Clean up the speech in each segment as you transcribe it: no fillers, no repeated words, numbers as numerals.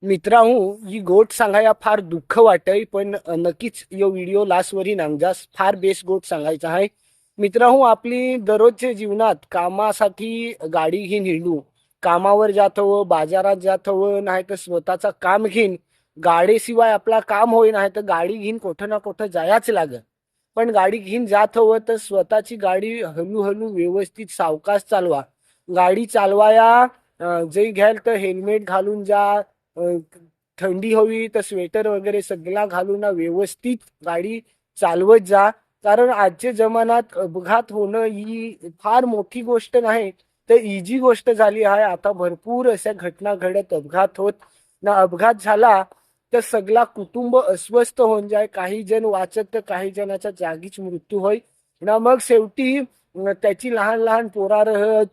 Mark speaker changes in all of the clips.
Speaker 1: मित्रांनो, ही गोट सांगाया फार दुःख वाटय, पण नक्कीच यो व्हिडिओ लास्टवरी नांगजास फार बेस्ट गोट सांगायचा आहे. मित्रांनो, आपली दररोजच्या जीवनात कामासाठी गाडी घेऊन हिंडू, कामावर जातो, बाजारात जातो, नाही तर स्वतःचा काम घेऊन गाडीशिवाय आपला काम होई नाही तर गाडी घेऊन कुठं ना कुठं जायच लागत. पण गाडी घेऊन जात हवं तर स्वतःची गाडी हळूहळू व्यवस्थित सावकाश चालवा. गाडी चालवाया जे घ्याल तर हेल्मेट घालून जा. अ, थंडी हवी तर स्वेटर वगैरे सगळा घालून ना व्यवस्थित गाडी चालवत जा. कारण आजच्या जमान्यात अपघात होणं ही फार मोठी गोष्ट नाही, तर इजी गोष्ट झाली आहे. आता भरपूर अशा घटना घडत अपघात होत ना. अपघात झाला तर सगळा कुटुंब अस्वस्थ होऊन जाय. काही जण वाचत तर काही जणाच्या जागीच मृत्यू होय ना. मग शेवटी त्याची लहान लहान पोरा रहत,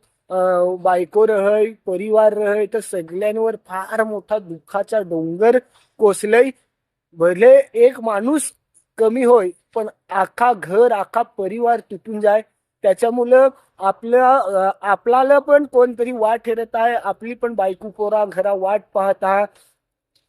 Speaker 1: बायको रहय, परिवार रहय, तर सगळ्यांवर फार मोठा दुःखाचा डोंगर कोसलय. भले एक माणूस कमी होय, पण अख्खा घर अख्खा परिवार तुटून जाय. त्याच्यामुळं आपल्याला पण कोणतरी वाट ठरत आहे, आपली पण बायको पोरा घरा वाट पाहत आहे.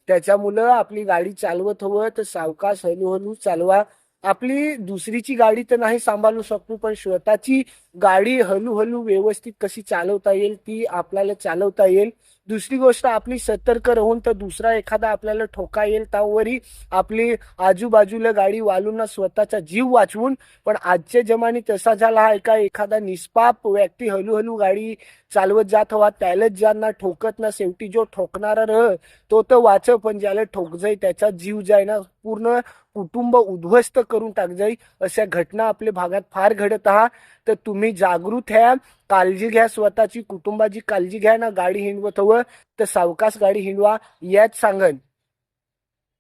Speaker 1: त्याच्यामुळं आपली गाडी चालवत हवं तर सावकाश हळूहळू चालवा. आपली दुसरीची गाडी तर नाही सांभाळू शकतो, पण स्वतःची गाडी हळूहळू व्यवस्थित कशी चालवता येईल ती आपल्याला चालवता येईल. दुसरी गोष्ट, आपली सतर्क राहून तर दुसरा एखादा आपल्याला ठोका येईल त्यावरही आपली आजूबाजूला गाडी वालून स्वतःचा जीव वाचवून. पण आजच्या जमाने तसा झाला आहे का एखादा निष्पाप व्यक्ती हळूहळू गाडी चालवत जात हवा, त्यालाच ज्यांना ठोकत ना, शेवटी जो ठोकणारा रह तो तर वाचव, पण ज्याला ठोक जाई त्याचा जीव जाय ना, पूर्ण कुटुंब उद्ध्वस्त करून टाक जाई. अशा घटना आपल्या भागात फार घडत आहात. तर तुम्ही जागृत व्हा, काळजी घ्या, स्वतःची कुटुंबाची काळजी घ्या ना. गाडी हिंडवत हवं तर सावकाश गाडी हिंडवा, याच सांगन.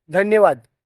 Speaker 1: धन्यवाद.